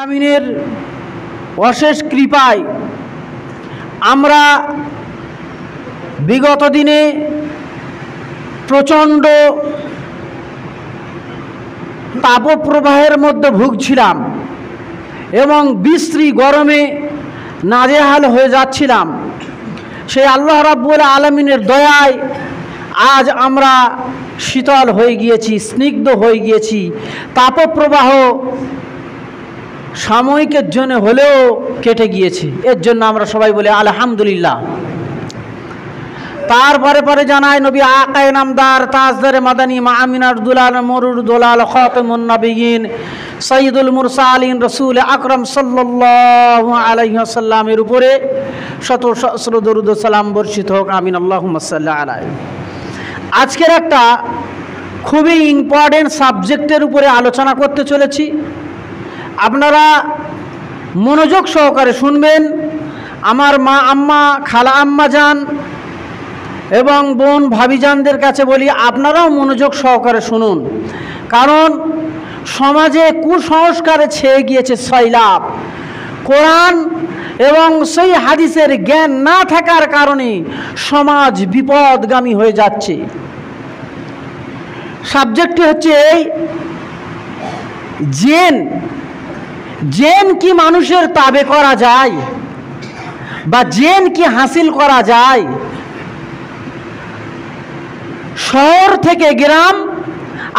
আমিনের অশেষ কৃপায় আমরা বিগত দিনে প্রচণ্ড তাপপ্রবাহের মধ্যে ভুগছিলাম এবং বিশ্রী গরমে নাজেহাল হয়ে যাচ্ছিলাম। সেই আল্লাহ রাব্বুল আলামিনের দয়ায় আজ আমরা শীতল হয়ে গিয়েছি, স্নিগ্ধ হয়ে গিয়েছি। তাপপ্রবাহ সাময়িকের জন্য হলেও কেটে গিয়েছে, এর জন্য আমরা সবাই বলি আলহামদুলিল্লাহ। তারপরে পরে জানায় নবী আকায়ে নামদার তাজদারে মাদানী মাআমিনার দুলাল মরুর দোলাল খাতামুন নবিয়িন সাইয়্যিদুল মুরসালিন রাসূল আকরাম সাল্লাল্লাহু আলাইহি ওয়াসাল্লামের উপরে শত সহস্র দরুদ ও সালাম বর্ষিত হোক, আমিন আল্লাহুম্মা সাল্লি আলাইহি। আজকের একটা খুবই ইম্পর্টেন্ট সাবজেক্টের উপরে আলোচনা করতে চলেছি। আপনারা মনোযোগ সহকারে শুনবেন। আমার মা আম্মা, খালা আম্মা যান এবং বোন ভাবিজানদের কাছে বলি আপনারাও মনোযোগ সহকারে শুনুন, কারণ সমাজে কুসংস্কারে ছেয়ে গিয়েছে সয়লাব। কোরআন এবং সেই হাদিসের জ্ঞান না থাকার কারণে সমাজ বিপদগামী হয়ে যাচ্ছে। সাবজেক্টটি হচ্ছে এই, জেন কি মানুষের তাবে করা যায় বা জেন কি হাসিল করা যায়? শহর থেকে গ্রাম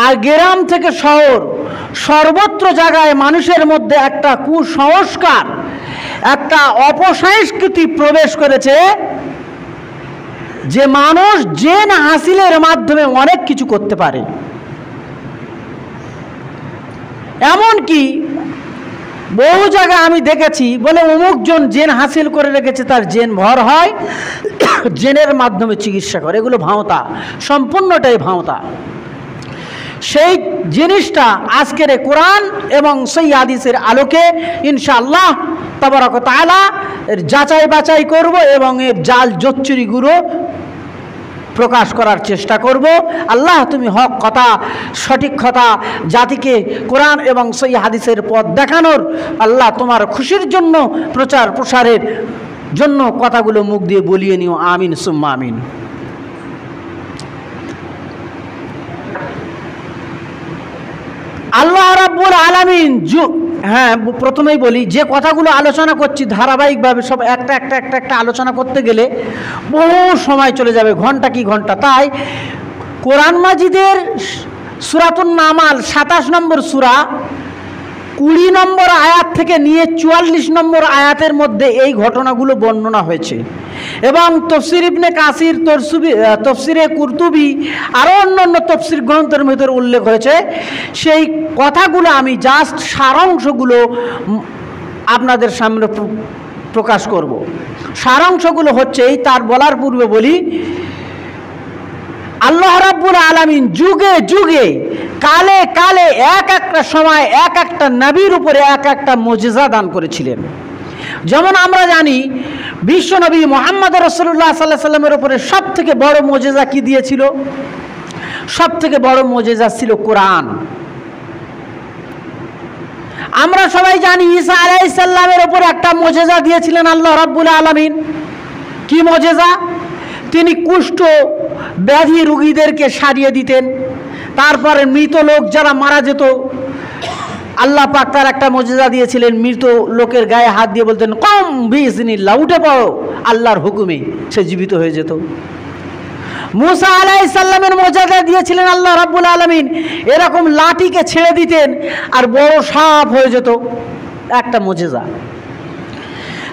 আর গ্রাম থেকে শহর, সর্বত্র জায়গায় মানুষের মধ্যে একটা কুসংস্কার, একটা অপসংস্কৃতি প্রবেশ করেছে যে মানুষ জেন হাসিলের মাধ্যমে অনেক কিছু করতে পারে। এমনকি বহু জায়গায় আমি দেখেছি বলে অমুকজন জেন হাসিল করে রেখেছে, তার জেন ভর হয়, জেনের মাধ্যমে চিকিৎসা করে। এগুলো ভাঁওতা, সম্পূর্ণটাই ভাঁওতা। সেই জিনিসটা আজকের কোরআন এবং সেই হাদিসের আলোকে ইনশাআল্লাহ তাবারাক ওয়া তাআলা এর যাচাই বাছাই করব এবং এর জাল জচ্চুরিগুলো প্রকাশ করার চেষ্টা করব। আল্লাহ তুমি হক কথা, সঠিক কথা জাতিকে কোরআন এবং সেই হাদিসের পথ দেখানোর, আল্লাহ তোমার খুশির জন্য প্রচার প্রসারের জন্য কথাগুলো মুখ দিয়ে বলিয়ে নিও, আমিন সুম্মা আমিন। আল্লাহ রাব্বুল আলামিন প্রথমেই বলি, যে কথাগুলো আলোচনা করছি ধারাবাহিকভাবে সব একটা আলোচনা করতে গেলে বহু সময় চলে যাবে, ঘন্টা কি ঘন্টা। তাই কোরআন মাজিদের সূরাতুন নামাল 27 নম্বর সূরা 20 নম্বর আয়াত থেকে নিয়ে 44 নম্বর আয়াতের মধ্যে এই ঘটনাগুলো বর্ণনা হয়েছে এবং তফসির ইবনে কাসির, তফসিরে কুরতুবি আরও অন্যান্য তফসির গ্রন্থের ভিতরে উল্লেখ হয়েছে। সেই কথাগুলো আমি জাস্ট সারাংশগুলো আপনাদের সামনে প্রকাশ করব। সারাংশগুলো হচ্ছে এই, তার বলার পূর্বে বলি, আল্লাহ রাব্বুল আলামিন যুগে যুগে কালে কালে এক একটা সময় এক একটা নবীর উপরে এক একটা মুজিজা দান করেছিলেন। যেমন আমরা জানি বিশ্বনবী মুহাম্মদ রাসূলুল্লাহ সাল্লাল্লাহু আলাইহি সাল্লামের উপরে সবথেকে বড় মুজিজা কি দিয়েছিল? সবথেকে বড় মুজিজা ছিল কোরআন। আমরা সবাই জানি ঈসা আলাইহিস সালামের উপরে একটা মুজিজা দিয়েছিলেন আল্লাহ রাব্বুল আলামিন। কি মুজিজা? তিনি কুষ্ঠ ব্যাধি রোগীদেরকে সারিয়ে দিতেন। তারপরে মৃত লোক যারা মারা যেত, আল্লাহ পাক তার একটা মুজিজা দিয়েছিলেন, মৃত লোকের গায়ে হাত দিয়ে বলতেন কম বিইজনিল্লাহ, উঠে পড়ো, আল্লাহর হুকুমে সে জীবিত হয়ে যেত। মুসা আলাইহিস সালামের মুজিজা দিয়েছিলেন আল্লাহ রাব্বুল আলামিন, এরকম লাঠিকে ছেড়ে দিতেন আর বড় সাপ হয়ে যেত, একটা মুজিজা।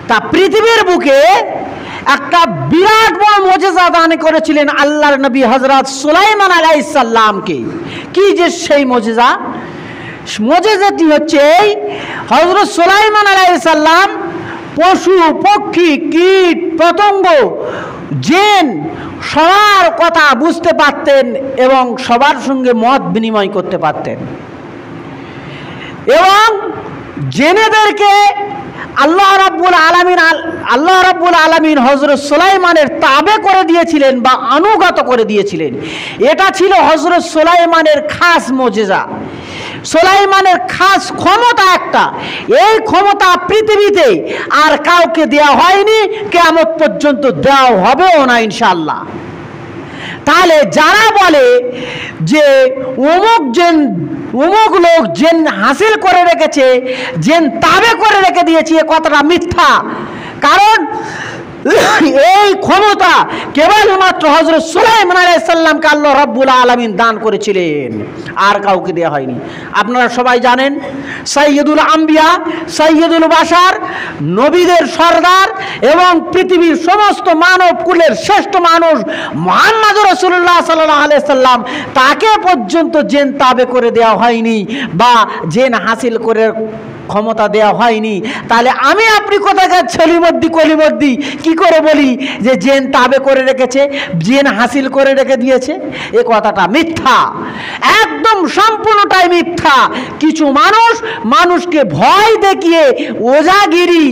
তা পৃথিবীর বুকে একটা বিরাট বড় মুজিজা দান করেছিলেন আল্লাহর নবী হযরত সুলাইমান আলাইহিস সালামকে। কি যে সেই মুজিজা? মুজিজাটি হচ্ছে এই, হযরত সুলাইমান আলাইহিস সালাম পশু পক্ষী কীট পতঙ্গ জিন সবার কথা বুঝতে পারতেন এবং সবার সঙ্গে মত বিনিময় করতে পারতেন এবং জেনেদেরকে আল্লাহ রাব্বুল আলামিন হযরত সুলাইমানের তাবে করে দিয়েছিলেন বা অনুগত করে দিয়েছিলেন। এটা ছিল হযরত সুলাইমানের খাস মুজিজা। সুলাইমানের খাস ক্ষমতা একটা, এই ক্ষমতা পৃথিবীতে আর কাউকে দেওয়া হয়নি, কিয়ামত পর্যন্ত দেওয়া হবেও না ইনশাআল্লাহ। তাহলে যারা বলে যে অমুক লোক জেন হাসিল করে রেখেছে, জেন তাবে করে রেখে দিয়েছে, এ কথাটা মিথ্যা। কারণ এই ক্ষমতা কেবলমাত্র হযরত সুলাইমান আলাইহিস সালামকে আল্লাহ রাব্বুল আলামিন দান করেছিলেন, আর কাউকে দেওয়া হয়নি। আপনারা সবাই জানেন সাইয়্যিদুল আম্বিয়া, সাইয়্যিদুল বাশার, নবীদের সরদার এবং পৃথিবীর সমস্ত মানব কুলের শ্রেষ্ঠ মানুষ মুহাম্মদ রাসূলুল্লাহ সাল্লাল্লাহু আলাইহি সাল্লাম, তাকে পর্যন্ত জেন তাবে করে দেওয়া হয়নি বা জেন হাসিল করে ক্ষমতা দেওয়া হয়নি। তাহলে আমি আপনি কোথাকার ছলিমদ্দি কলিমদ্দি কি করে বলি যে জেন তাবে করে রেখেছে, জেন হাসিল করে রেখে দিয়েছে? এ কথাটা মিথ্যা, একদম সম্পূর্ণটাই মিথ্যা। কিছু মানুষকে ভয় দেখিয়ে ওজাগিরি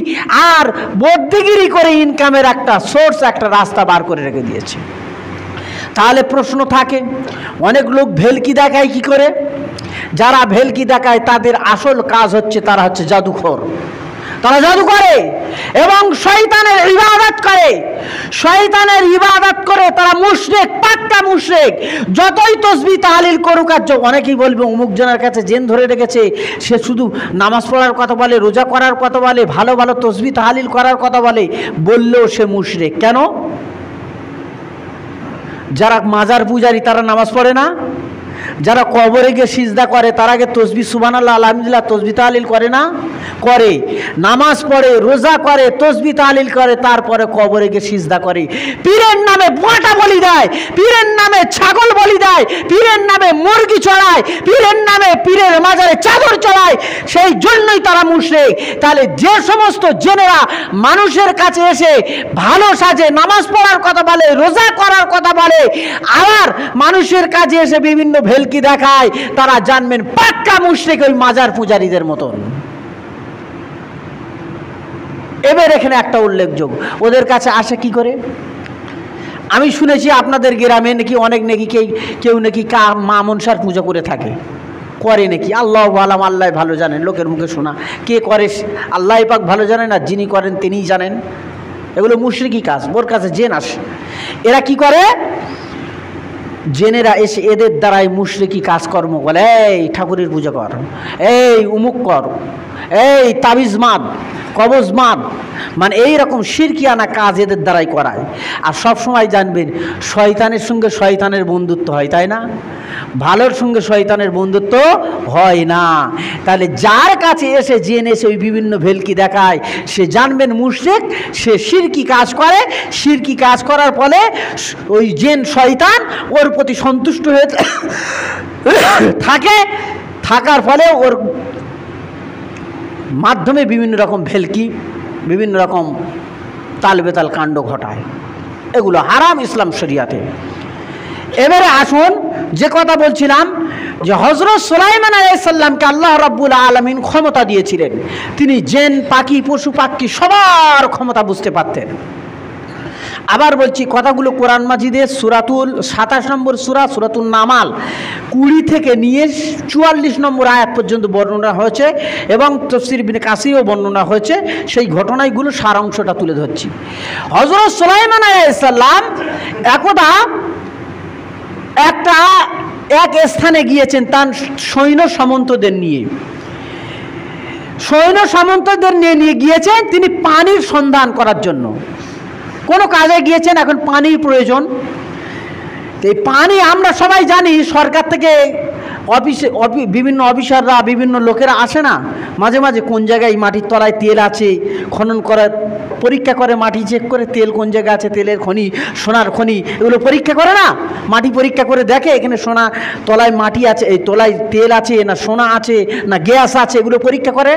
আর বদ্যিগিরি করে ইনকামের একটা সোর্স, একটা রাস্তা বার করে রেখে দিয়েছে। তাহলে প্রশ্ন থাকে, অনেক লোক ভেলকি দেখায় কি করে? যারা ভেলকি দেখায় তাদের আসল কাজ হচ্ছে, তারা হচ্ছে জাদুখোর। তারা জাদু করে এবং শয়তানের ইবাদত করে, শয়তানের ইবাদত করে। তারা মুশরিক, পাক্কা মুশরিক। যতই তসবিহ তাহলিল করুক, আর অনেকেই বলবে অমুক জনের কাছে জেন ধরে রেখেছে, সে শুধু নামাজ পড়ার কথা বলে, রোজা করার কথা বলে, ভালো ভালো তসবিহ তাহলিল করার কথা বলে, বললেও সে মুশরিক। কেন? যারা মাজার পূজারী তারা নামাজ পড়ে না? যারা কবরে গিয়ে সিজদা করে তারা আগে তসবিহ সুবহানাল্লাহ আলহামদুলিল্লাহ তসবিহ তাহলিল করে না? করে। নামাজ পড়ে, রোজা করে, তসবিহ তাহলিল করে, তারপরে কবরে গিয়ে সিজদা করে। পীরের নামে বোঁটা বলি দেয়, পীরের নামে ছাগল বলি দেয়, পীরের নামে মুরগি চড়ায়, পীরের নামে পীরের মাজারে চাদর চড়ায়। সেই জন্যই তারা মুশরিক। তাহলে যে সমস্ত জেনেরা মানুষের কাছে এসে ভালো সাজে, নামাজ পড়ার কথা বলে, রোজা করার কথা বলে, আবার মানুষের কাছে এসে বিভিন্ন ভেলকি দেখায়, তারা জানবেন পাক্কা মুশরিক, ওই মাজার পূজারীদের মতন। এবার এখানে একটা উল্লেখযোগ্য, ওদের কাছে আসে কি করে? আমি শুনেছি আপনাদের গ্রামে নাকি অনেক নাকি কেউ নাকি মা মনসার পূজা করে থাকে, করে নাকি। আল্লাহ আলাম, আল্লাহ ভালো জানেন, লোকের মুখে শোনা। কে করে আল্লাহ পাক ভালো জানেন, আর যিনি করেন তিনিই জানেন। এগুলো মুশরিকি কাজ। ওর কাছে জেন আসে, এরা কি করে? জেনেরা এসে এদের দ্বারাই মুশরিকি কাজকর্ম বলে, এই ঠাকুরের পূজা কর, এই উমুক কর, এই তাবিজ মাদ, কবজ মাদ, মানে এই রকম শিরকিয়ানা কাজ এদের দ্বারাই করায়। আর সব সময় জানবেন শয়তানের সঙ্গে শয়তানের বন্ধুত্ব হয়, তাই না? ভালোর সঙ্গে শয়তানের বন্ধুত্ব হয় না। তাহলে যার কাছে এসে জেন এসে ওই বিভিন্ন ভেলকি দেখায়, সে জানবেন মুশরিক, সে শিরকি কাজ করে। শিরকি কাজ করার ফলে ওই জেন শয়তান ওর প্রতি সন্তুষ্ট হয়ে থাকে, থাকার ফলে ওর মাধ্যমে বিভিন্ন রকম ভেলকি, বিভিন্ন রকম তালবেতাল কাণ্ড ঘটায়। এগুলো হারাম ইসলাম শরিয়াতে। এবারে আসুন, যে কথা বলছিলাম যে হযরত সুলাইমান আলাইহিস সালামকে আল্লাহ রাব্বুল আলামিন ক্ষমতা দিয়েছিলেন। তিনি জিন, পাখি, পশু পাখি সবার ক্ষমতা বুঝতে পারতেন। আবার বলছি, কথাগুলো কোরআন মাজিদের 27 নম্বর সূরা সূরাতুন নামাল 20 থেকে নিয়ে 44 নম্বর আয়াত পর্যন্ত বর্ণনা হয়েছে, এবং তাফসীর ইবনে কাসিরও বর্ণনা হয়েছে। সেই ঘটনাগুলো সারাংশটা তুলে ধরছি। হযরত সুলাইমান আলাইহিস সালাম একদা এক স্থানে গিয়েছেন তার সৈন্য সামন্তদের নিয়ে। সৈন্য সামন্তদের নিয়ে গিয়েছেন তিনি পানির সন্ধান করার জন্য। কোনো কাজে গিয়েছেন, এখন পানির প্রয়োজন। এই পানি আমরা সবাই জানি, সরকার থেকে বিভিন্ন অফিসাররা, বিভিন্ন লোকেরা আসে না মাঝে মাঝে, কোন জায়গায় মাটির তলায় তেল আছে খনন করার পরীক্ষা করে, মাটি চেক করে তেল কোন জায়গায় আছে, তেলের খনি, সোনার খনি, এগুলো পরীক্ষা করে না? মাটি পরীক্ষা করে দেখে এখানে সোনা তলায় মাটি আছে, এই তলায় তেল আছে না সোনা আছে না গ্যাস আছে, এগুলো পরীক্ষা করে।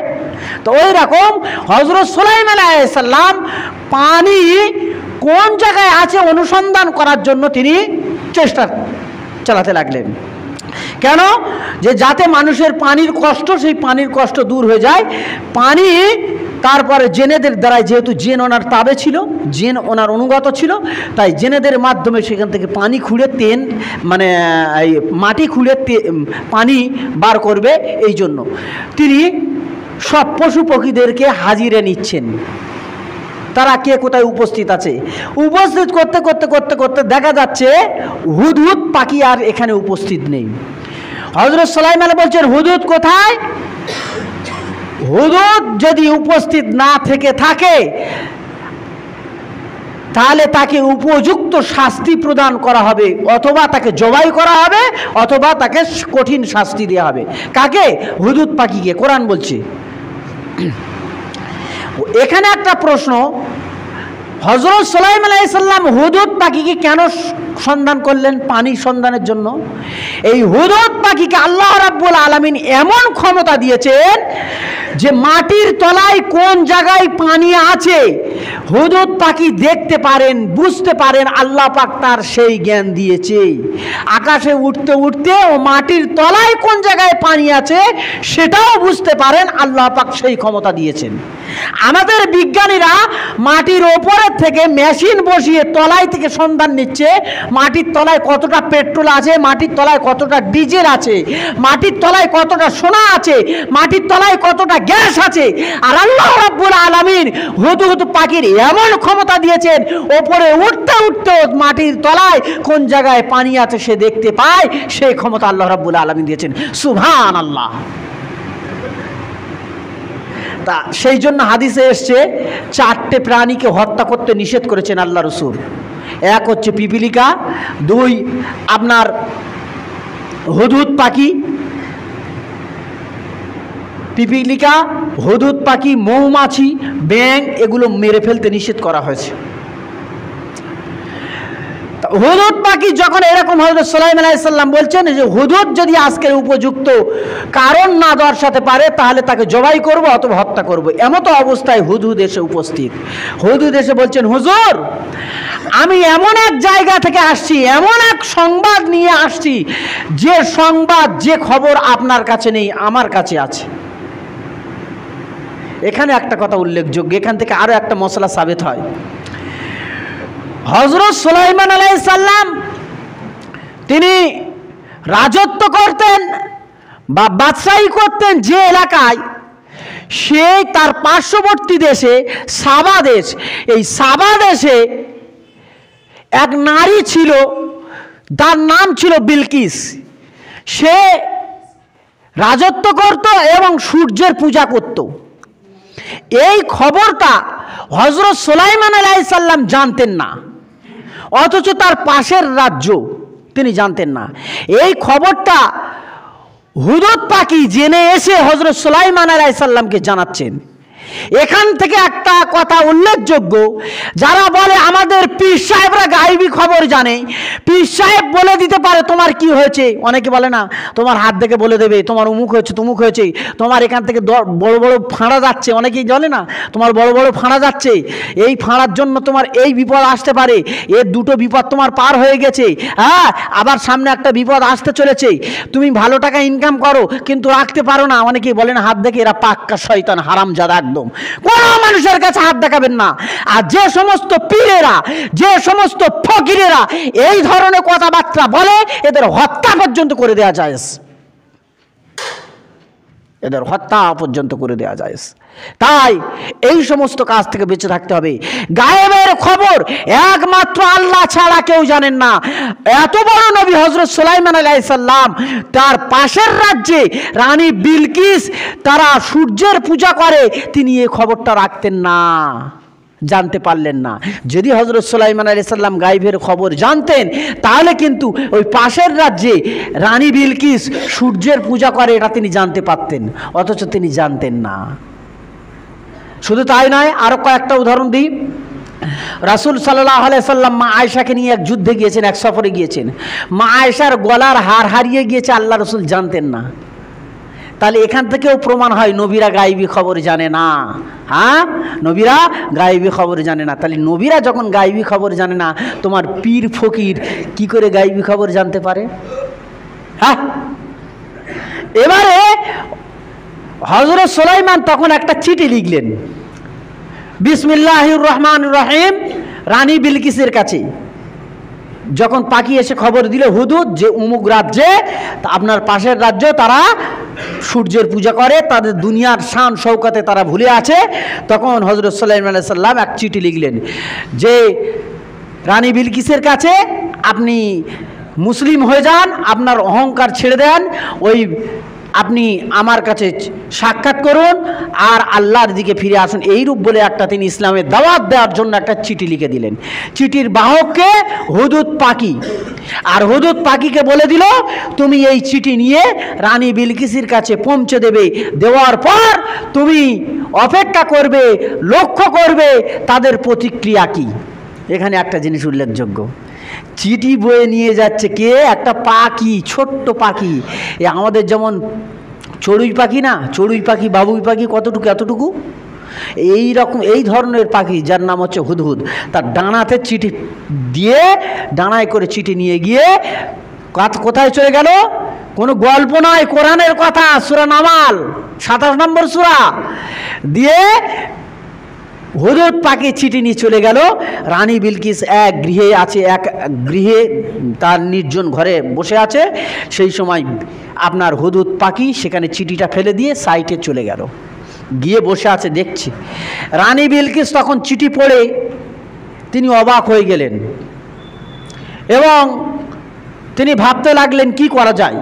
তো ওই রকম হযরত সুলাইমান আলাইহিস সালাম পানি কোন জায়গায় আছে অনুসন্ধান করার জন্য তিনি চেষ্টা চালাতে লাগলেন। কেন? যে যাতে মানুষের পানির কষ্ট, সেই পানির কষ্ট দূর হয়ে যায়। পানি তারপরে জেনেদের দ্বারাই, যেহেতু জেন ওনার তাবে ছিল, জেন ওনার অনুগত ছিল, তাই জেনেদের মাধ্যমে সেখান থেকে পানি খুঁড়ে তেল, মানে এই মাটি খুঁড়ে পানি বার করবে। এই জন্য তিনি সব পশু পক্ষীদেরকে হাজিরে নিচ্ছেন, তারা কে কোথায় উপস্থিত আছে। উপস্থিত করতে করতে করতে করতে দেখা যাচ্ছে হুদহুদ পাখি আর এখানে উপস্থিত নেই। হযরত সুলাইমান বলছেন, হুদহুদ কোথায়? হুদহুদ যদি উপস্থিত না থেকে থাকে তাহলে তাকে উপযুক্ত শাস্তি প্রদান করা হবে, অথবা তাকে জবাই করা হবে, অথবা তাকে কঠিন শাস্তি দেওয়া হবে। কাকে? হুদহুদ পাখিকে। কোরআন বলছে। এখানে একটা প্রশ্ন, হযরত সুলাইমান আলাইহিস সালাম হুদহুদ পাখিকে কেন সন্ধান করলেন? পানি সন্ধানের জন্য। এই হুদহুদ পাখিকে আল্লাহ রাব্বুল আলামিন এমন ক্ষমতা দিয়েছেন যে মাটির তলায় কোন জায়গায় পানি আছে হুদহুদ পাখি দেখতে পারেন, বুঝতে পারেন। আল্লাহ পাক তার সেই জ্ঞান দিয়েছে। আকাশে উঠতে উঠতে ও মাটির তলায় কোন জায়গায় পানি আছে সেটাও বুঝতে পারেন। আল্লাহ পাক সেই ক্ষমতা দিয়েছেন। আমাদের বিজ্ঞানীরা মাটির ওপরের থেকে মেশিন বসিয়ে তলায় থেকে সন্ধান নিচ্ছে মাটির তলায় কতটা পেট্রোল আছে, মাটির তলায় কতটা ডিজেল আছে, মাটির তলায় কতটা সোনা আছে, মাটির তলায় কতটা গ্যাস আছে। আর আল্লাহ রাব্বুল আলামিন হুদহুদ পাখির এমন ক্ষমতা দিয়েছেন, ওপরে উঠতে উঠতে মাটির তলায় কোন জায়গায় পানি আছে সে দেখতে পায়। সেই ক্ষমতা আল্লাহ রাব্বুল আলামিন দিয়েছেন। সুবহানাল্লাহ। তা সেই জন্য হাদিসে এসছে 4টে প্রাণীকে হত্যা করতে নিষেধ করেছেন আল্লাহ রাসূল। এক হচ্ছে পিপিলিকা, 2 আপনার হুদহুদ পাখি, পিপিলিকা, হুদহুদ পাখি, মৌমাছি, ব্যাঙ, এগুলো মেরে ফেলতে নিষেধ করা হয়েছে। হুদহুদ পাখি যখন এরকম হযরত সুলাইমান আলাইহিস সালাম বলছেন যে হুদহুদ যদি আজকের উপযুক্ত কারণ না দর্শাতে পারে তাহলে তাকে জবাই করব অথবা হত্যা করব। এমতো অবস্থায় হুদহুদ এসে উপস্থিত। হুদহুদ এসে বলছেন, হুজুর আমি এমন এক জায়গা থেকে আসছি, এমন এক সংবাদ নিয়ে আসছি যে সংবাদ, যে খবর আপনার কাছে নেই আমার কাছে আছে। এখানে একটা কথা উল্লেখযোগ্য, এখান থেকে আরো একটা মশলা সাবিত হয়। হযরত সুলাইমান আলাইহিস সালাম তিনি রাজত্ব করতেন বা বাদশাহী করতেন যে এলাকায়, সে তার পার্শ্ববর্তী দেশে সাবা দেশ, এই সাবা দেশে এক নারী ছিল, তার নাম ছিল বিলকিস। সে রাজত্ব করত এবং সূর্যের পূজা করত। এই খবরটা হযরত সুলাইমান আলাইহিস সালাম জানতেন না, অথচ তার পাশের রাজ্য তিনি জানতেন না। এই খবরটা হুদহুদ পাখি জেনে এসে হযরত সুলাইমান আলাইহিস সালামকে জানাচ্ছেন। এখান থেকে একটা কথা উল্লেখযোগ্য, যারা বলে আমাদের পীর সাহেবরা গায়েবী খবর জানে, পীর সাহেব বলে দিতে পারে তোমার কি হয়েছে। অনেকে বলে না তোমার হাত দেখে বলে দেবে তোমার অমুক হয়েছে তমুক হয়েছে, তোমার এখান থেকে বড় বড় ফাঁড়া যাচ্ছে, অনেকেই বলে না তোমার বড় বড় ফাঁড়া যাচ্ছে, এই ফাঁড়ার জন্য তোমার এই বিপদ আসতে পারে, এর 2টো বিপদ তোমার পার হয়ে গেছে, হ্যাঁ আবার সামনে একটা বিপদ আসতে চলেছে, তুমি ভালো টাকা ইনকাম করো কিন্তু রাখতে পারো না। অনেকেই বলে না হাত দেখে, এরা পাক্কা শয়তান, হারামজাদা একদম। কোন মানুষের কাছে হাত দেখাবেন না। আর যে সমস্ত পীরেরা, যে সমস্ত ফকিরেরা এই ধরনের কথাবার্তা বলে, এদের হত্যা পর্যন্ত করে দেওয়া যায়, এদের হত্যা পর্যন্ত করে দেওয়া যায়। তাই এই সমস্ত কাজ থেকে বেঁচে থাকতে হবে। গায়েবের খবর একমাত্র আল্লাহ ছাড়া কেউ জানেন না। এত বড় নবী হযরত সুলাইমান আলাইহিস সালাম, তার পাশের রাজ্যে রানী বিলকিস তারা সূর্যের পূজা করে, তিনি এই খবরটা রাখতেন না, জানতে পারলেন না। যদি হযরত সুলাইমান আলাইহিস সালাম গায়েবের খবর জানতেন তাহলে কিন্তু ওই পাশের রাজ্যে রানী বিলকিস সূর্যের পূজা করে এটা তিনি জানতে পারতেন, অথচ তিনি জানতেন না। শুধু তাই নয়, আরো কয়েকটা উদাহরণ দিই। রাসূল সাল্লাল্লাহু আলাইহি সাল্লাম মা আয়েশাকে নিয়ে এক যুদ্ধে গিয়েছেন, এক সফরে গিয়েছেন। মা আয়েশার গলার হার হারিয়ে গিয়েছে, আল্লাহ রাসূল জানতেন না। তাহলে এখান থেকেও প্রমাণ হয় নবীরা গায়েবী খবর জানে না। হ্যাঁ, নবীরা গায়েবী খবর জানে না। তাহলে নবীরা যখন গায়েবী খবর জানে না, তোমার পীর ফকির কি করে গায়েবী খবর জানতে পারে? হ্যাঁ, এবারে হযরত সুলাইমান তখন একটা চিঠি লিখলেন। বিসমিল্লাহির রহমানির রহিম রানী বিলকিসের কাছে যখন পাখি এসে খবর দিল হুদুদ যে অমুক রাজ্যে আপনার পাশের রাজ্য তারা সূর্যের পূজা করে, তাদের দুনিয়ার শান শৌকতে তারা ভুলে আছে, তখন হযরত সুলাইমান আলাইহিস সালাম এক চিঠি লিখলেন যে রানী বিলকিসের কাছে আপনি মুসলিম হয়ে যান, আপনার অহংকার ছেড়ে দেন, ওই আপনি আমার কাছে সাক্ষাৎ করুন আর আল্লাহর দিকে ফিরে আসুন, এইরূপ বলে একটা তিনি ইসলামের দাওয়াত দেওয়ার জন্য একটা চিঠি লিখে দিলেন। চিঠির বাহককে হুদুদ পাখি, আর হুদুদ পাখিকে বলে দিল তুমি এই চিঠি নিয়ে রানী বিলকিসের কাছে পৌঁছে দেবে, দেওয়ার পর তুমি অপেক্ষা করবে, লক্ষ্য করবে তাদের প্রতিক্রিয়া কি। এখানে একটা জিনিস উল্লেখযোগ্য, চিঠি বয়ে নিয়ে যাচ্ছে কে? একটা পাখি, ছোট্ট পাখি, এ আমাদের যেমন চড়ুই পাখি না, চড়ুই পাখি বাবুই পাখি কতটুকু এতটুকু, এই রকম এই ধরনের পাখি যার নাম হচ্ছে হুদহুদ, তার ডানাতে চিঠি দিয়ে ডানায় করে চিঠি নিয়ে গিয়ে কোথায় চলে গেল? কোনো গল্প নয়, কোরআনের কথা, সূরা নামাল 27 নম্বর সূরা দিয়ে হুদুদ পাখি চিঠি নিয়ে চলে গেল। রানী বিলকিস এক গৃহে আছে, এক গৃহে তার নির্জন ঘরে বসে আছে, সেই সময় আপনার হুদুদ পাখি সেখানে চিঠিটা ফেলে দিয়ে সাইটে চলে গেল, গিয়ে বসে আছে দেখছে। রানী বিলকিস তখন চিঠি পড়ে তিনি অবাক হয়ে গেলেন এবং তিনি ভাবতে লাগলেন কি করা যায়।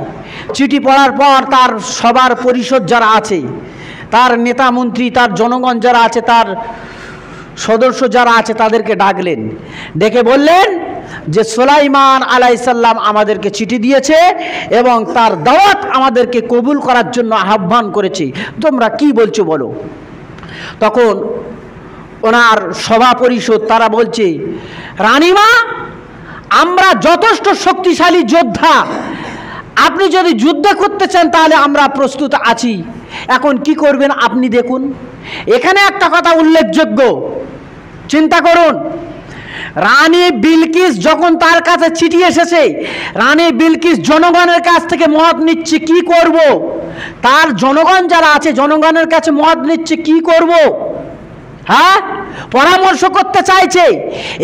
চিঠি পড়ার পর তার সবার পরিষদ যারা আছে, তার নেতা মন্ত্রী, তার জনগণ যারা আছে, তার সদস্য যারা আছে তাদেরকে ডাকলেন, ডেকে বললেন যে সুলাইমান আলাইহিস সালাম আমাদেরকে চিঠি দিয়েছে এবং তার দাওয়াত আমাদেরকে কবুল করার জন্য আহ্বান করেছে, তোমরা কি বলছো বলো। তখন ওনার সভা পরিষদ তারা বলছে, রানীমা আমরা যথেষ্ট শক্তিশালী যোদ্ধা, আপনি যদি যুদ্ধ করতে চান তাহলে আমরা প্রস্তুত আছি, এখন কি করবেন আপনি দেখুন। এখানে একটা কথা উল্লেখযোগ্য, চিন্তা করুন, রানী বিলকিস যখন তার কাছে চিঠি এসেছে, রানী বিলকিস জনগণের কাছ থেকে মত নিচ্ছে কি করব, তার জনগণ যারা আছে জনগণের কাছে মত নিচ্ছে কি করব, হ্যাঁ পরামর্শ করতে চাইছে।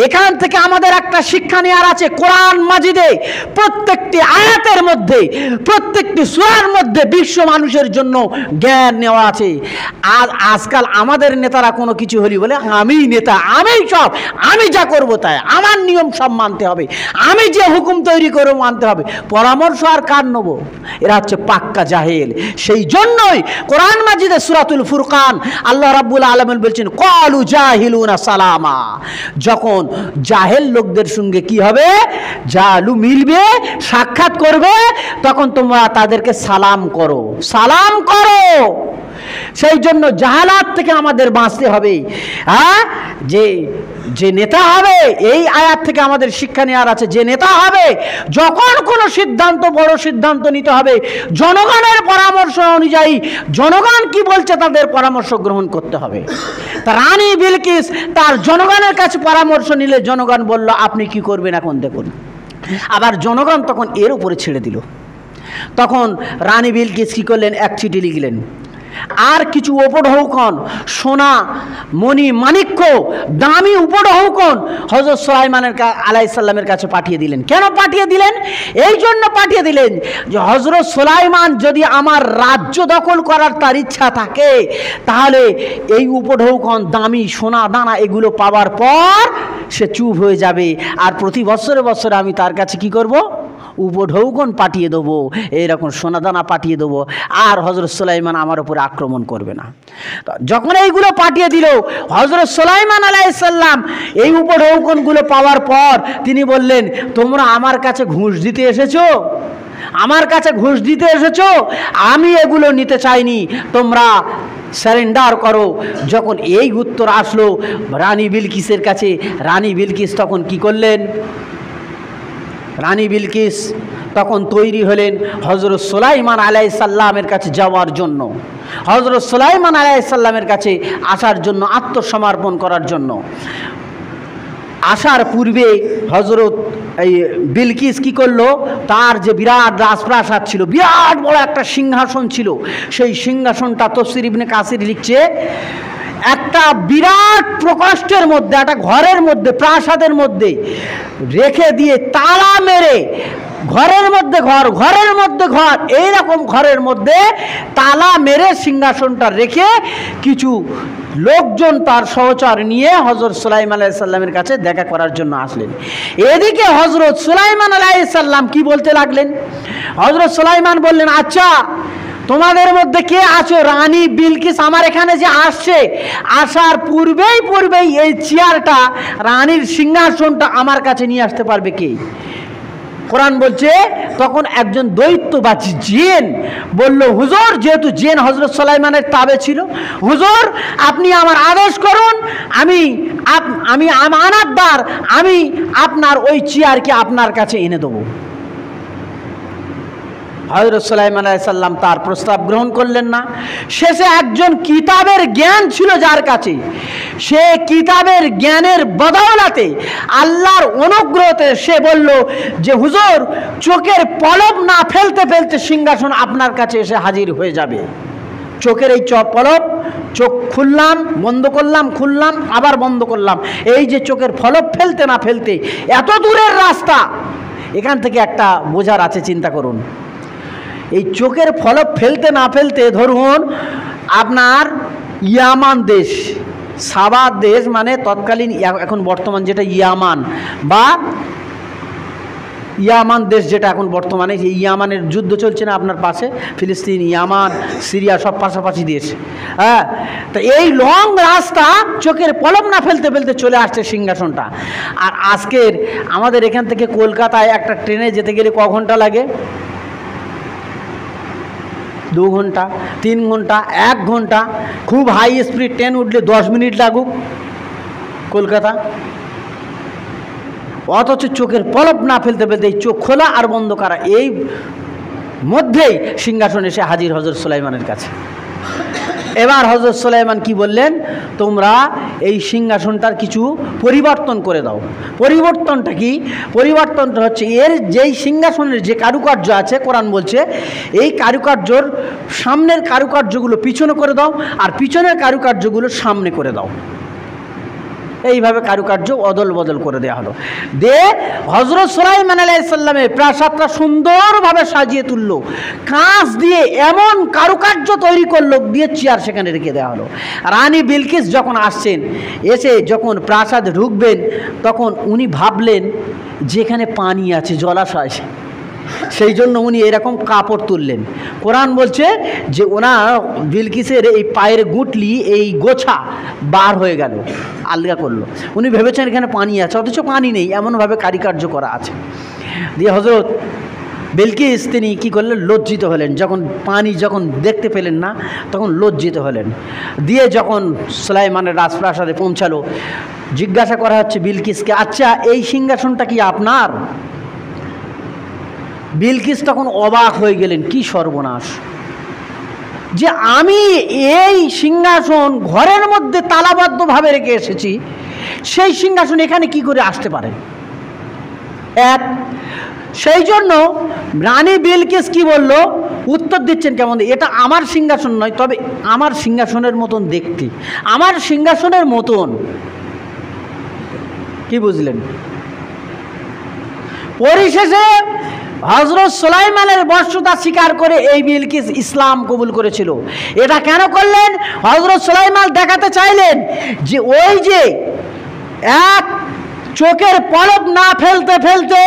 এখান থেকে আমাদের একটা শিক্ষা নেওয়ার আছে, কোরআন মাজিদে প্রত্যেকটি আয়াতের মধ্যে, প্রত্যেকটি সূরার মধ্যে বিশ্ব মানুষের জন্য জ্ঞান নেওয়া আছে। আর আজকাল আমাদের নেতারা কোনো কিছু হলি বলে আমি নেতা, আমি সব, আমি যা করব তাই, আমার নিয়ম সব মানতে হবে, আমি যে হুকুম তৈরি করে মানতে হবে, পরামর্শ আর কার নেব? এরা হচ্ছে পাক্কা জাহেল। সেই জন্যই কোরআন মাজিদে সূরাতুল ফুরকান আল্লাহ রাব্বুল আলামিন বলছেন ক্বালু জাহিলুনা সালামা, যখন জাহেল লোকদের সঙ্গে কি হবে, জালু মিলবে, সাক্ষাৎ করবে, তখন তোমরা তাদেরকে সালাম করো, সালাম করো। সেই জন্য জাহালাত থেকে আমাদের বাঁচতে হবে। হ্যাঁ, যে নেতা হবে, এই আয়াত থেকে আমাদের শিক্ষা নেওয়ার আছে, যে নেতা হবে যখন কোনো সিদ্ধান্ত, বড় সিদ্ধান্ত নিতে হবে, জনগণের পরামর্শ অনুযায়ী, জনগণ কি বলছে তাদের পরামর্শ গ্রহণ করতে হবে। তা রানী বিলকিস তার জনগণের কাছে পরামর্শ নিলে জনগণ বলল আপনি কি করবেন এখন দেখুন। আবার জনগণ তখন এর উপরে ছেড়ে দিল। তখন রানী বিলকিস কি করলেন, এক চিঠি লিখলেন আর কিছু উপঢৌকন, সোনা মণি মাণিক্য দামি উপঢৌকন হযরত সুলাইমান আলাইহিস সালামের কাছে পাঠিয়ে দিলেন। কেন পাঠিয়ে দিলেন? এই জন্য পাঠিয়ে দিলেন যে হযরত সুলাইমান যদি আমার রাজ্য দখল করার তার ইচ্ছা থাকে, তাহলে এই উপঢৌকন দামি সোনা দানা এগুলো পাওয়ার পর সে চুপ হয়ে যাবে, আর প্রতি বছরে বছরে আমি তার কাছে কি করব, উপঢৌকন পাঠিয়ে দেবো, এইরকম সোনাদানা পাঠিয়ে দেবো, আর হযরত সুলাইমান আমার উপরে আক্রমণ করবে না। যখন এইগুলো পাঠিয়ে দিল, হযরত সুলাইমান আলাইহিস সালাম এই উপঢৌকনগুলো পাওয়ার পর তিনি বললেন, তোমরা আমার কাছে ঘুষ দিতে এসেছো, আমার কাছে ঘুষ দিতে এসেছো, আমি এগুলো নিতে চাইনি, তোমরা সারেন্ডার করো। যখন এই উত্তর আসলো রানী বিলকিসের কাছে, রানী বিলকিস তখন কি করলেন, রানী বিলকিস তখন তৈরি হলেন হযরত সুলাইমান আলাইহিস সালামের কাছে যাওয়ার জন্য, হযরত সুলাইমান আলাইহিস সালামের কাছে আসার জন্য, আত্মসমর্পণ করার জন্য। আসার পূর্বে হযরত বিলকিস কি করলো, তার যে বিরাট রাজপ্রাসাদ ছিল, বিরাট বড় একটা সিংহাসন ছিল, সেই সিংহাসনটা তাফসীর ইবনে কাসির লিখছে একটা বিরাট প্রকোষ্ঠের মধ্যে, একটা ঘরের মধ্যে, প্রাসাদের মধ্যে রেখে দিয়ে তালা মেরে, ঘরের মধ্যে ঘর, ঘরের মধ্যে ঘর, এইরকম ঘরের মধ্যে তালা মেরে সিংহাসনটা রেখে কিছু লোকজন তার সহচর নিয়ে হযরত সুলাইমান আলাইহিস সালামের কাছে দেখা করার জন্য আসলেন। এদিকে হযরত সুলাইমান আলাইহিস সালাম কি বলতে লাগলেন? হযরত সুলাইমান বললেন, আচ্ছা তোমাদের মধ্যে কে আছো? রানী বিলকিস আমার এখানে যে আসছে, আসার পূর্বেই এই চেয়ারটা, রানীর সিংহাসনটা আমার কাছে নিয়ে আসতে পারবে কে? কোরআন বলছে তখন একজন দৈত্যবাচী জিন বলল, হুজুর, যেহেতু জিন হযরত সুলাইমানের তাবে ছিল, হুজুর আপনি আমার আদেশ করুন, আমি আমানতদার, আমি আপনার ওই চেয়ারকে আপনার কাছে এনে দেবো। হযরত সুলাইমান আলাইহিস সালাম তার প্রস্তাব গ্রহণ করলেন না। শেষে একজন কিতাবের জ্ঞান ছিল যার কাছে, সে কিতাবের জ্ঞানের বদৌলতে, আল্লাহর অনুগ্রহতে সে বলল যে হুজুর, চোখের পলক না ফেলতে ফেলতে সিংহাসন আপনার কাছে এসে হাজির হয়ে যাবে। চোখের এই পলক, চোখ খুললাম বন্ধ করলাম, খুললাম আবার বন্ধ করলাম, এই যে চোখের পলক ফেলতে না ফেলতে এত দূরের রাস্তা, এখান থেকে একটা বোঝার আছে, চিন্তা করুন। এই চোখের পলক ফেলতে না ফেলতে, ধরুন আপনার ইয়ামান দেশ, সাবা দেশ মানে তৎকালীন, এখন বর্তমান যেটা ইয়ামান, বা ইয়ামান দেশ যেটা এখন বর্তমানে, এই ইয়ামানের যুদ্ধ চলছে না আপনার পাশে, ফিলিস্তিন, ইয়ামান, সিরিয়া সব পাশাপাশি দেশ। হ্যাঁ, তো এই লং রাস্তা চোখের পলক না ফেলতে ফেলতে চলে আসছে সিংহাসনটা। আর আজকের আমাদের এখান থেকে কলকাতায় একটা ট্রেনে যেতে গেলে ক ঘন্টা লাগে? 2 ঘন্টা, 3 ঘন্টা, 1 ঘন্টা, খুব হাই স্পিড ট্রেন উঠলে 10 মিনিট লাগুক কলকাতা। অথচ চোখের পলক না ফেলতে ফেলতে এই চোখ খোলা আর বন্ধ করা, এই মধ্যেই সিংহাসন এসে হাজির হযরত সুলাইমানের কাছে। এবার হযরত সুলাইমান কি বললেন, তোমরা এই সিংহাসনটার কিছু পরিবর্তন করে দাও। পরিবর্তনটা কি? পরিবর্তনটা হচ্ছে এর যেই সিংহাসনের যে কারুকার্য আছে, কোরআন বলছে এই কারুকার্যর সামনের কারুকার্যগুলো পিছনে করে দাও, আর পিছনের কারুকার্যগুলো সামনে করে দাও। এইভাবে কারুকার্য অদল বদল করে দেওয়া হলো। হযরত সুলাইমান আলাইহিস সালামের প্রাসাদটা সুন্দরভাবে সাজিয়ে তুললো, কাঁচ দিয়ে এমন কারুকার্য তৈরি করলো, দিয়ে চেয়ার সেখানে রেখে দেওয়া হলো। রানী বিলকিস যখন আসছেন, এসে যখন প্রাসাদে ঢুকবেন, তখন উনি ভাবলেন যেখানে পানি আছে, জলাশয়, সেই জন্য উনি এরকম কাপড় তুললেন। কোরআন বলছে যে ওনার বিলকিসের এই পায়ের গুটলি, এই গোছা বার হয়ে গেল, আলগা করলো। উনি ভেবেছেন এখানে পানি আছে, অথচ পানি নেই, এমনভাবে কারুকার্য করা আছে। দিয়ে হযরত বিলকিস তিনি কি করলেন, লজ্জিত হলেন। যখন পানি যখন দেখতে পেলেন না, তখন লজ্জিত হলেন। দিয়ে যখন সুলাইমানের রাজপ্রাসাদে পৌঁছালো, জিজ্ঞাসা করা হচ্ছে বিলকিসকে, আচ্ছা এই সিংহাসনটা কি আপনার? বিলকিস তখন অবাক হয়ে গেলেন, কি সর্বনাশ, যে আমি এই সিংহাসন ঘরের মধ্যে তালাবদ্ধভাবে রেখে এসেছি, সেই সিংহাসন এখানে কি করে আসতে পারে? সেই জন্য রানী বিলকিস কি বলল, উত্তর দিচ্ছেন কেমন, এটা আমার সিংহাসন নয়, তবে আমার সিংহাসনের মতন দেখতে, আমার সিংহাসনের মতন। কি বুঝলেন? পরিশেষে হযরত সুলাইমানের বর্ষতা স্বীকার করে এই বিলকিস ইসলাম কবুল করেছিল। এটা কেন করলেন? হযরত সুলাইমান দেখাতে চাইলেন যে ওই যে এক চোখের পলক না ফেলতে ফেলতে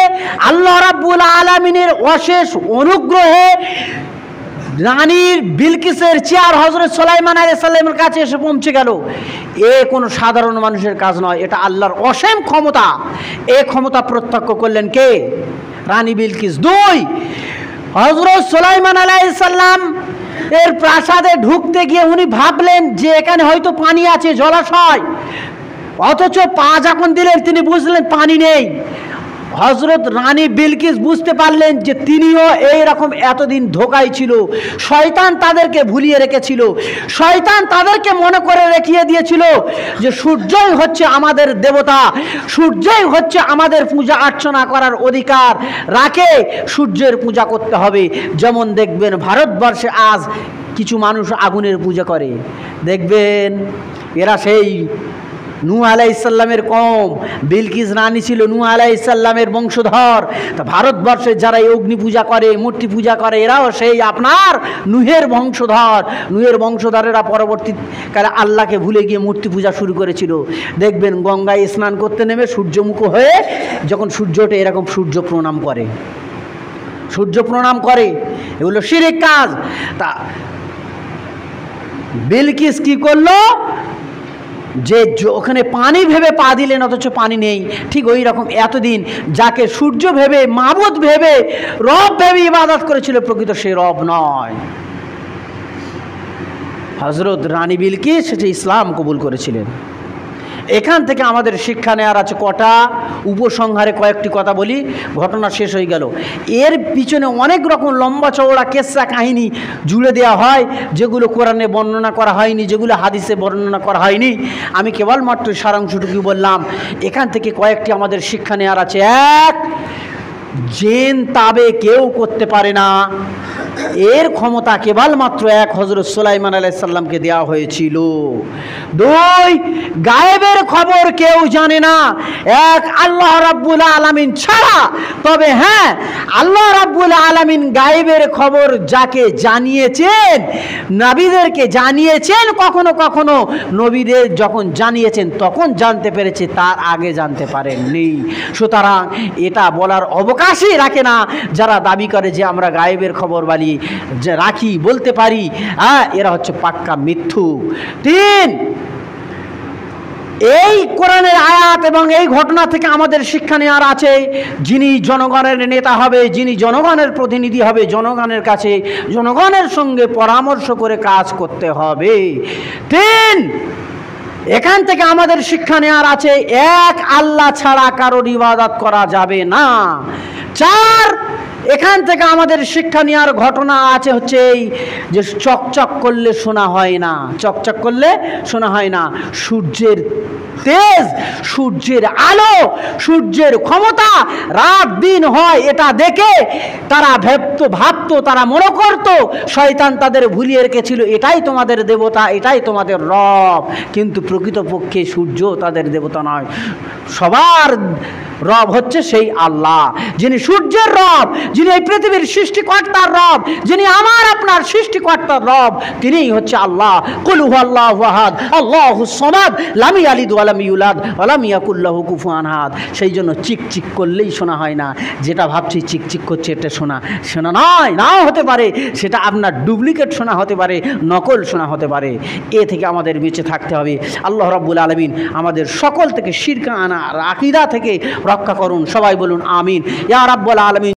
আল্লাহ রাব্বুল আলামিনের অশেষ অনুগ্রহে রানীর বিলকিসের চেয়ার হযরত সুলাইমান আলাইহিস সালামের কাছে এসে পৌঁছে গেল। এ কোনো সাধারণ মানুষের কাজ নয়, এটা আল্লাহর অসীম ক্ষমতা। এই ক্ষমতা প্রত্যক্ষ করলেন কে? রানী বিলকিস। 2, হযরত সুলাইমান আলাইহিস সালাম এর প্রাসাদে ঢুকতে গিয়ে উনি ভাবলেন যে এখানে হয়তো পানি আছে, জলাশয়, অথচ পা যখন দিলেন তিনি বুঝলেন পানি নেই। হযরত রানী বিলকিস বুঝতে পারলেন যে তিনিও এই রকম এতদিন ধোঁকায় ছিল, শয়তান তাদেরকে ভুলিয়ে রেখেছিল, শয়তান তাদেরকে মনে করে রেখে দিয়েছিল যে সূর্যই হচ্ছে আমাদের দেবতা, সূর্যই হচ্ছে আমাদের পূজা অর্চনা করার অধিকার রাখে, সূর্যের পূজা করতে হবে। যেমন দেখবেন ভারতবর্ষে আজ কিছু মানুষ আগুনের পূজা করে, দেখবেন এরা সেই নূহ আলাইহিসসালামের কওম। বিলকিস রানী ছিল নূহ আলাইহিসসালামের বংশধর। তা ভারতবর্ষের যারা এই অগ্নি পূজা করে, মূর্তি পূজা করে, এরাও সেই আপনার নূহের বংশধর। নূহের বংশধরেরা পরবর্তীকালে আল্লাহকে ভুলে গিয়ে মূর্তি পূজা শুরু করেছিল। দেখবেন গঙ্গায় স্নান করতে নেমে সূর্যমুখ হয়ে যখন সূর্য ওঠে এরকম সূর্য প্রণাম করে, সূর্য প্রণাম করে। এগুলো শিরক কাজ। তা বিলকিস কি করলো, যে ওখানে পানি ভেবে পা দিলেন অথচ পানি নেই, ঠিক ওই রকম এতদিন যাকে সূর্য ভেবে, মাবুদ ভেবে, রব ভেবে ইবাদত করেছিল, প্রকৃত সে রব নয়। হযরত রানী বিলকিস সেটা ইসলাম কবুল করেছিলেন। এখান থেকে আমাদের শিক্ষা নেওয়ার আছে কটা, উপসংহারে কয়েকটি কথা বলি, ঘটনা শেষ হয়ে গেল। এর পিছনে অনেক রকম লম্বা চওড়া কেসা কাহিনী জুড়ে দেওয়া হয়, যেগুলো কোরআনে বর্ণনা করা হয়নি, যেগুলো হাদিসে বর্ণনা করা হয়নি। আমি কেবলমাত্র সারাংশটুকু বললাম। এখান থেকে কয়েকটি আমাদের শিক্ষা নেওয়ার আছে। এক, জেন তাবে কেউ করতে পারে না, এর ক্ষমতা কেবলমাত্র এক হযরত সুলাইমান আলাইহিস সালামকে দেওয়া হয়েছিল। দুই, গায়েবের খবর কেউ জানে না এক আল্লাহ রাব্বুল আলামিন ছাড়া। তবে হ্যাঁ, আল্লাহ রাব্বুল আলামিন গায়েবের খবর যাকে জানিয়েছেন, নবীদেরকে জানিয়েছেন, কখনো কখনো নবীদের যখন জানিয়েছেন তখন জানতে পেরেছে, তার আগে জানতে পারেননি। সুতরাং এটা বলার অবকাশই রাখে না যারা দাবি করে যে আমরা গায়েবের খবর যে রাখি, বলতে পারি, এরা হচ্ছে পাক্কা মিথ্যুক। তিন, এই কোরআনের আয়াত এবং এই ঘটনা থেকে আমাদের শিক্ষা নেওয়ার আছে, যিনি জনগণের নেতা হবে, যিনি জনগণের প্রতিনিধি হবে, জনগণের কাছে জনগণের সঙ্গে পরামর্শ করে কাজ করতে হবে। তিন, এখান থেকে আমাদের শিক্ষা নেওয়ার আছে এক আল্লাহ ছাড়া কারোর ইবাদত করা যাবে না। চার, এখান থেকে আমাদের শিক্ষা নেওয়ার ঘটনা আছে হচ্ছে এই যে চকচক করলে শোনা হয় না, চকচক করলে শোনা হয় না। সূর্যের তেজ, সূর্যের আলো, সূর্যের ক্ষমতা রাত দিন হয়, এটা দেখে তারা ভাবতো, তারা মনে করতো শয়তান তাদের ভুলিয়ে রেখেছিল, এটাই তোমাদের দেবতা, এটাই তোমাদের রব। কিন্তু প্রকৃতপক্ষে সূর্য তাদের দেবতা নয়, সবার রব হচ্ছে সেই আল্লাহ, যিনি সূর্যের রব, যিনি এই পৃথিবীর সৃষ্টিকর্তার রব, যিনি আমার আপনার সৃষ্টিকর্তার রব, তিনিই হচ্ছে আল্লাহ। কুল হুয়াল্লাহু আহাদ আল্লাহুস সামাদ লাম ইয়ালিদ ওয়া লাম ইউলাদ ওয়া লাম ইয়াকুল লাহু কুফুয়ান আহাদ। সেই জন্য চিকচিক করলেই শোনা হয় না। যেটা ভাবছি চিকচিক করছে এটা শোনা নয়, নাও হতে পারে, সেটা আপনার ডুপ্লিকেট শোনা হতে পারে, নকল শোনা হতে পারে। এ থেকে আমাদের বেঁচে থাকতে হবে। আল্লাহ রাব্বুল আলামিন আমাদের সকল থেকে শিরক আনা আকীদা থেকে রক্ষা করুন। সবাই বলুন আমিন। ইয়া রাব্বুল আলামিন।